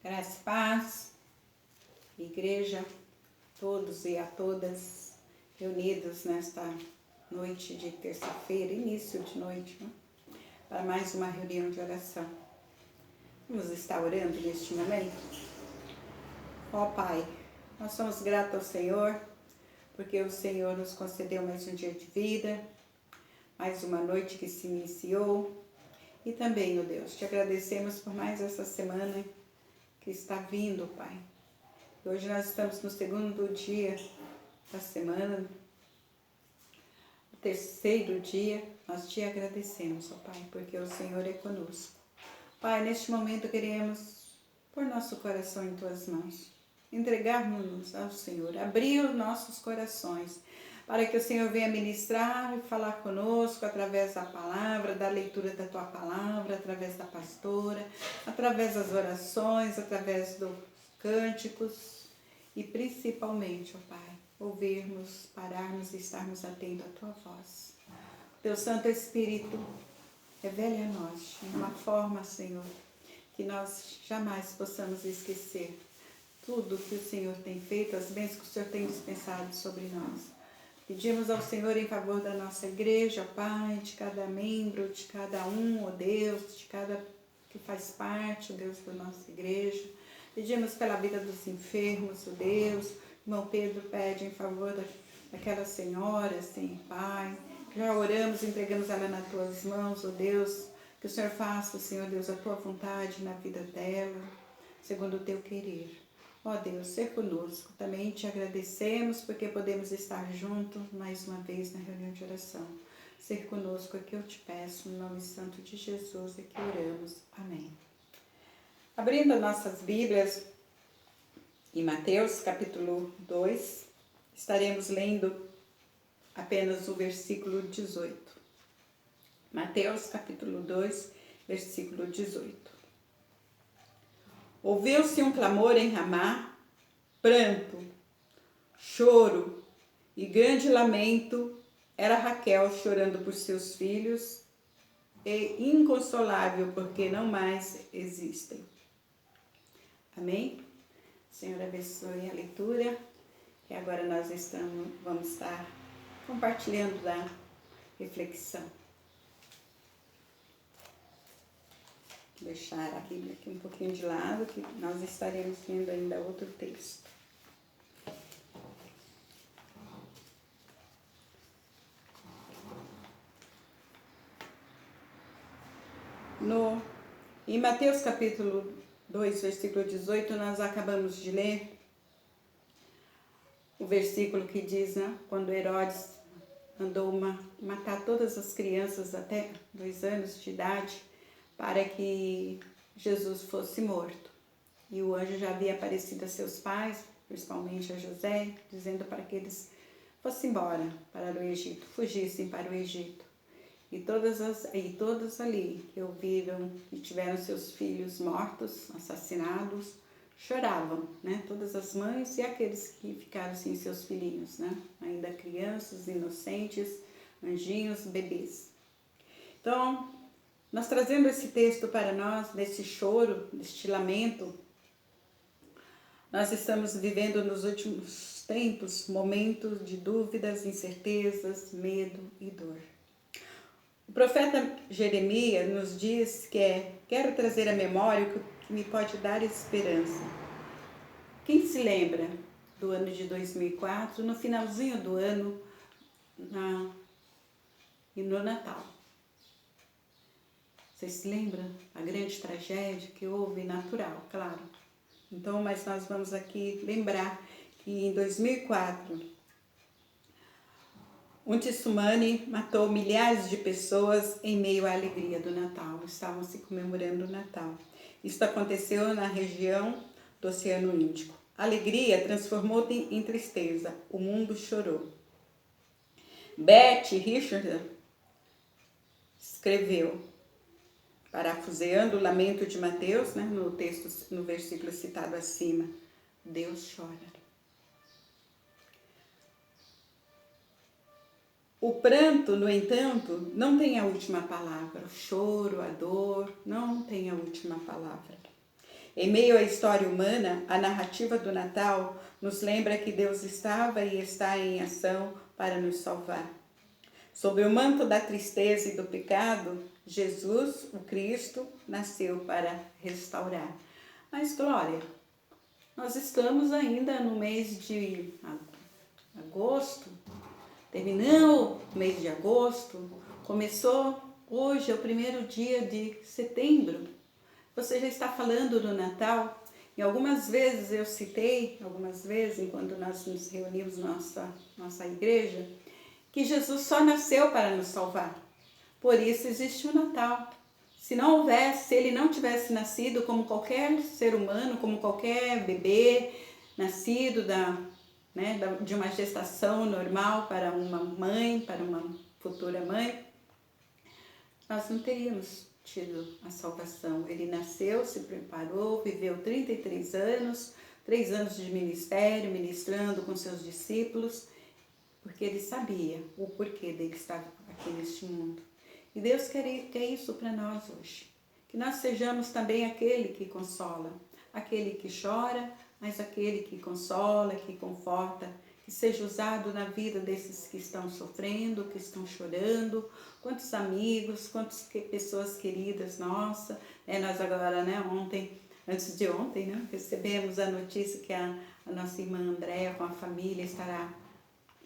Graça e paz, igreja, todos e a todas reunidos nesta noite de terça-feira, início de noite, né? Para mais uma reunião de oração. Vamos estar orando neste momento? Ó Pai, nós somos gratos ao Senhor, porque o Senhor nos concedeu mais um dia de vida, mais uma noite que se iniciou, e também, ó Deus, te agradecemos por mais essa semana que está vindo, Pai. Hoje nós estamos no segundo dia da semana, no terceiro dia, nós te agradecemos, ó Pai, porque o Senhor é conosco. Pai, neste momento queremos pôr nosso coração em Tuas mãos, entregarmos-nos ao Senhor, abrir os nossos corações, para que o Senhor venha ministrar e falar conosco através da palavra, da leitura da Tua palavra, através da pastora, através das orações, através dos cânticos e principalmente, ó Pai, ouvirmos, pararmos e estarmos atentos à Tua voz. Teu Santo Espírito revele a nós de uma forma, Senhor, que nós jamais possamos esquecer tudo que o Senhor tem feito, as bênçãos que o Senhor tem dispensado sobre nós. Pedimos ao Senhor em favor da nossa igreja, ó Pai, de cada membro, de cada um, ó Deus, de cada que faz parte, ó Deus, da nossa igreja. Pedimos pela vida dos enfermos, ó Deus. Irmão Pedro pede em favor daquela senhora, assim, Pai. Já oramos, entregamos ela nas Tuas mãos, ó Deus. Que o Senhor faça, Senhor Deus, a Tua vontade na vida dela, segundo o Teu querer. Ó Deus, ser conosco. Também te agradecemos porque podemos estar juntos mais uma vez na reunião de oração. Ser conosco é que eu te peço, no nome santo de Jesus é que oramos. Amém. Abrindo nossas Bíblias em Mateus capítulo 2, estaremos lendo apenas o versículo 18. Mateus capítulo 2, versículo 18. Ouviu-se um clamor em Ramá, pranto, choro e grande lamento. Era Raquel chorando por seus filhos e inconsolável porque não mais existem. Amém? O Senhor abençoe a leitura e agora nós vamos estar compartilhando da reflexão. Vou deixar a Bíblia aqui um pouquinho de lado, que nós estaremos lendo ainda outro texto. Em Mateus capítulo 2, versículo 18, nós acabamos de ler o versículo que diz, né, quando Herodes mandou matar todas as crianças até 2 anos de idade, para que Jesus fosse morto. E o anjo já havia aparecido a seus pais, principalmente a José, dizendo para que eles fossem embora para o Egito, fugissem para o Egito. E todos ali que ouviram e tiveram seus filhos mortos, assassinados, choravam, né? Todas as mães e aqueles que ficaram sem seus filhinhos, né? Ainda crianças, inocentes, anjinhos, bebês. Então, nós trazendo esse texto para nós, desse choro, deste lamento, nós estamos vivendo nos últimos tempos momentos de dúvidas, incertezas, medo e dor. O profeta Jeremias nos diz que quero trazer à memória o que me pode dar esperança. Quem se lembra do ano de 2004, no finalzinho do ano e no Natal? Vocês se lembram a grande tragédia que houve, natural, claro. Então, mas nós vamos aqui lembrar que em 2004, um tsunami matou milhares de pessoas em meio à alegria do Natal. Estavam se comemorando o Natal. Isso aconteceu na região do Oceano Índico. A alegria transformou-se em tristeza. O mundo chorou. Beth Richardson escreveu, parafuseando o lamento de Mateus, né, no texto, no versículo citado acima, Deus chora. O pranto, no entanto, não tem a última palavra. O choro, a dor, não tem a última palavra. Em meio à história humana, a narrativa do Natal nos lembra que Deus estava e está em ação para nos salvar. Sob o manto da tristeza e do pecado, Jesus, o Cristo, nasceu para restaurar. Mas, Glória, nós estamos ainda no mês de agosto, terminou o mês de agosto, começou hoje, é o primeiro dia de setembro. Você já está falando do Natal? E algumas vezes eu citei, enquanto nós nos reunimos na nossa igreja, que Jesus só nasceu para nos salvar. Por isso existe o Natal. Se ele não tivesse nascido como qualquer ser humano, como qualquer bebê, nascido de uma gestação normal para uma mãe, para uma futura mãe, nós não teríamos tido a salvação. Ele nasceu, se preparou, viveu 33 anos, 3 anos de ministério, ministrando com seus discípulos, porque ele sabia o porquê dele estar aqui neste mundo. E Deus quer isso para nós hoje. Que nós sejamos também aquele que consola, aquele que chora, mas aquele que consola, que conforta, que seja usado na vida desses que estão sofrendo, que estão chorando, quantos amigos, quantas pessoas queridas nossas. Nós agora, antes de ontem, recebemos a notícia que a nossa irmã Andréa com a família estará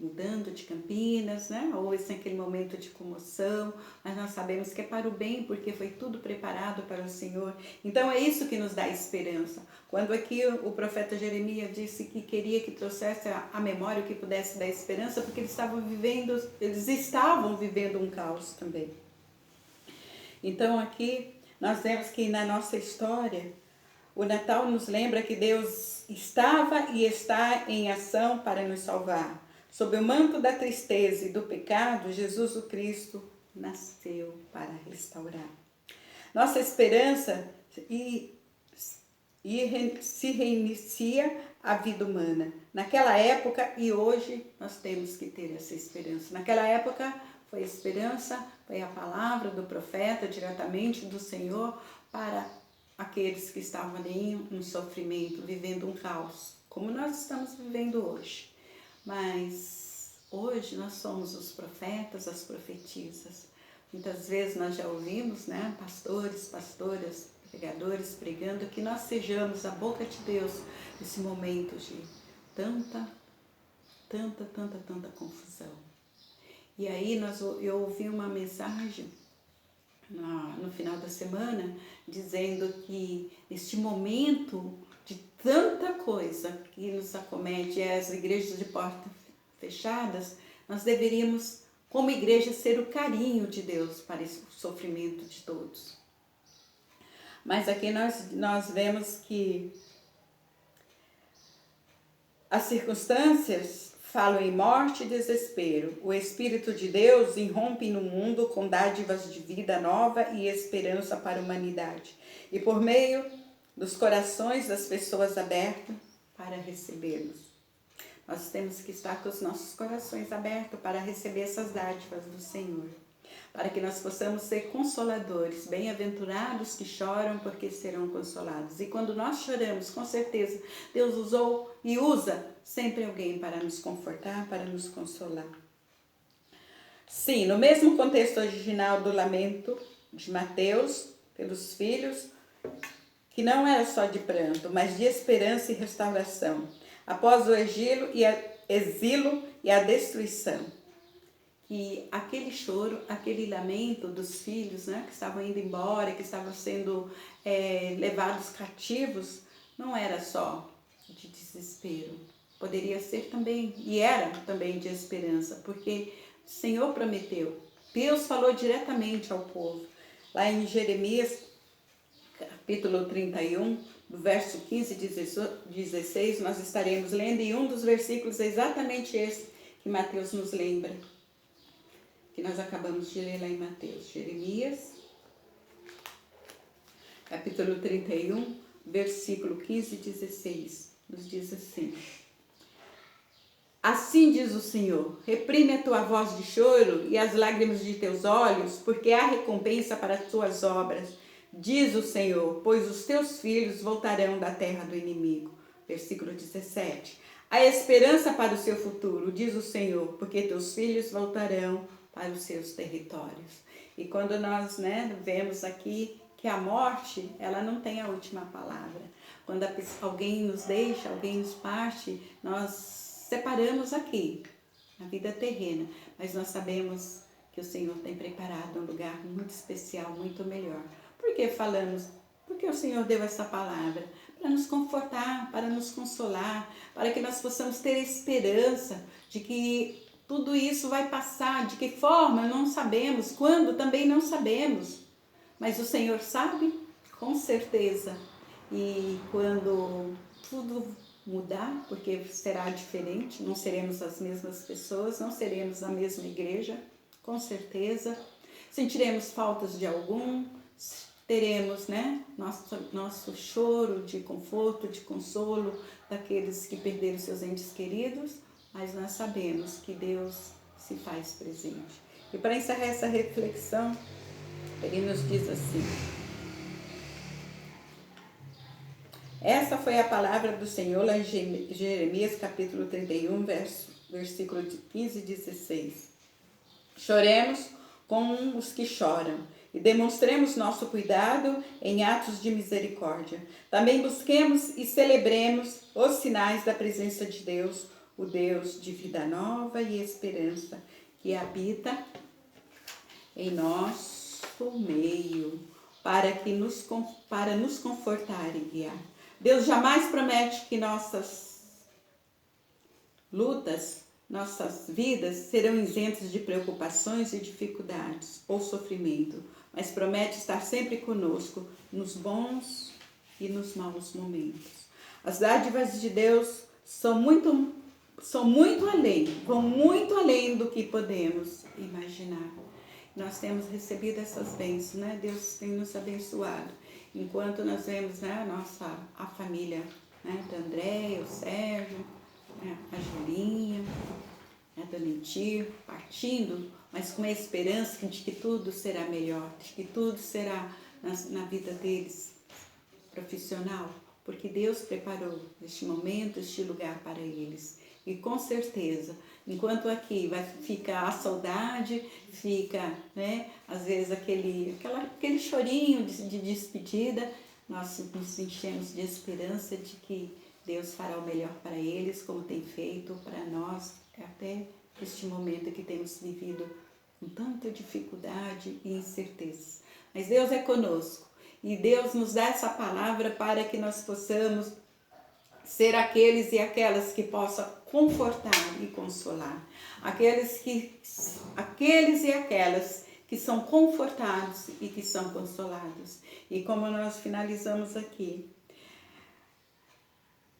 mudando de Campinas, houve aquele momento de comoção, mas nós sabemos que é para o bem, porque foi tudo preparado para o Senhor. Então é isso que nos dá esperança. Quando aqui o profeta Jeremias disse que queria que trouxesse a memória o que pudesse dar esperança, porque eles estavam vivendo um caos também. Então aqui nós vemos que na nossa história, o Natal nos lembra que Deus estava e está em ação para nos salvar. Sob o manto da tristeza e do pecado, Jesus o Cristo nasceu para restaurar. Nossa esperança se reinicia a vida humana. Naquela época e hoje nós temos que ter essa esperança. Naquela época foi a esperança, foi a palavra do profeta diretamente do Senhor para aqueles que estavam ali no sofrimento, vivendo um caos, como nós estamos vivendo hoje. Mas hoje nós somos os profetas, as profetisas. Muitas vezes nós já ouvimos, pastores, pastoras, pregadores pregando que nós sejamos a boca de Deus nesse momento de tanta confusão. E aí eu ouvi uma mensagem no final da semana dizendo que neste momento de tanta coisa que nos acomete, as igrejas de portas fechadas, nós deveríamos, como igreja, ser o carinho de Deus para esse sofrimento de todos. Mas aqui nós vemos que as circunstâncias falam em morte e desespero. O Espírito de Deus irrompe no mundo com dádivas de vida nova e esperança para a humanidade. E por meio dos corações das pessoas abertos para recebê-los. Nós temos que estar com os nossos corações abertos para receber essas dádivas do Senhor. Para que nós possamos ser consoladores, bem-aventurados que choram porque serão consolados. E quando nós choramos, com certeza, Deus usou e usa sempre alguém para nos confortar, para nos consolar. Sim, no mesmo contexto original do lamento de Mateus pelos filhos, que não era só de pranto, mas de esperança e restauração, após o exílio e a destruição. E aquele choro, aquele lamento dos filhos, que estavam indo embora, que estavam sendo levados cativos, não era só de desespero. Poderia ser também, e era também de esperança, porque o Senhor prometeu. Deus falou diretamente ao povo. Lá em Jeremias, capítulo 31, do verso 15 e 16, nós estaremos lendo, e um dos versículos é exatamente esse que Mateus nos lembra, que nós acabamos de ler lá em Mateus. Jeremias, capítulo 31, versículo 15 e 16, nos diz assim: Assim diz o Senhor, reprime a tua voz de choro e as lágrimas de teus olhos, porque há recompensa para as tuas obras, diz o Senhor, pois os teus filhos voltarão da terra do inimigo. Versículo 17. A esperança para o seu futuro, diz o Senhor, porque teus filhos voltarão para os seus territórios. E quando nós, vemos aqui que a morte, ela não tem a última palavra. Quando alguém nos deixa, alguém nos parte, nós separamos aqui, na vida terrena. Mas nós sabemos que o Senhor tem preparado um lugar muito especial, muito melhor. Por que falamos? Porque o Senhor deu essa palavra para nos confortar, para nos consolar, para que nós possamos ter esperança de que tudo isso vai passar. De que forma? Não sabemos. Quando? Também não sabemos. Mas o Senhor sabe, com certeza. E quando tudo mudar, porque será diferente, não seremos as mesmas pessoas, não seremos a mesma igreja, com certeza. Sentiremos faltas de algum, teremos nosso choro de conforto, de consolo daqueles que perderam seus entes queridos, mas nós sabemos que Deus se faz presente. E para encerrar essa reflexão, ele nos diz assim: essa foi a palavra do Senhor lá em Jeremias capítulo 31, versículo 15 e 16. Choremos com os que choram e demonstremos nosso cuidado em atos de misericórdia. Também busquemos e celebremos os sinais da presença de Deus, o Deus de vida nova e esperança, que habita em nosso meio, para nos confortar e guiar. Deus jamais promete que nossas lutas, nossas vidas serão isentas de preocupações e dificuldades ou sofrimento, mas promete estar sempre conosco nos bons e nos maus momentos. As dádivas de Deus vão muito além do que podemos imaginar. Nós temos recebido essas bênçãos, Deus tem nos abençoado. Enquanto nós vemos a família do André, o Sérgio, a Julinha, a Dona Edir, partindo, mas com a esperança de que tudo será melhor, de que tudo será na vida deles profissional, porque Deus preparou este momento, este lugar para eles. E com certeza, enquanto aqui vai ficar a saudade, fica, às vezes aquele chorinho de despedida, nós nos enchemos de esperança de que Deus fará o melhor para eles, como tem feito para nós, até este momento que temos vivido com tanta dificuldade e incerteza. Mas Deus é conosco e Deus nos dá essa palavra para que nós possamos ser aqueles e aquelas que possam confortar e consolar. Aqueles e aquelas que são confortados e que são consolados. E como nós finalizamos aqui,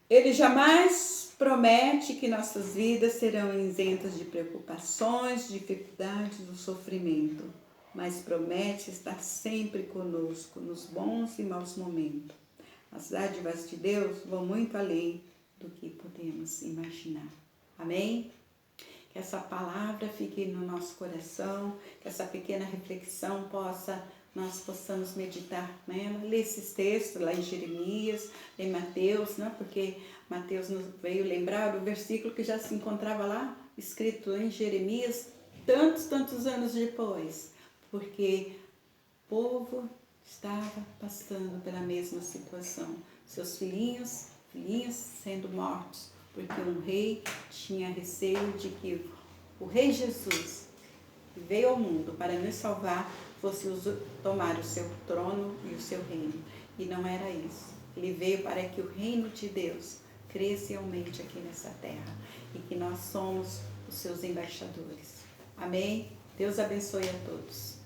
Ele jamais promete que nossas vidas serão isentas de preocupações, dificuldades ou sofrimento, mas promete estar sempre conosco nos bons e maus momentos. As dádivas de Deus vão muito além do que podemos imaginar. Amém? Que essa palavra fique no nosso coração, que essa pequena reflexão nós possamos meditar nela, ler esses textos lá em Jeremias, em Mateus, porque Mateus nos veio lembrar o versículo que já se encontrava lá, escrito em Jeremias, tantos anos depois, porque o povo estava passando pela mesma situação, seus filhinhas sendo mortos, porque um rei tinha receio de que o rei Jesus, que veio ao mundo para nos salvar, fosse tomar o seu trono e o seu reino. E não era isso. Ele veio para que o reino de Deus cresça e aumente aqui nessa terra e que nós somos os seus embaixadores. Amém? Deus abençoe a todos.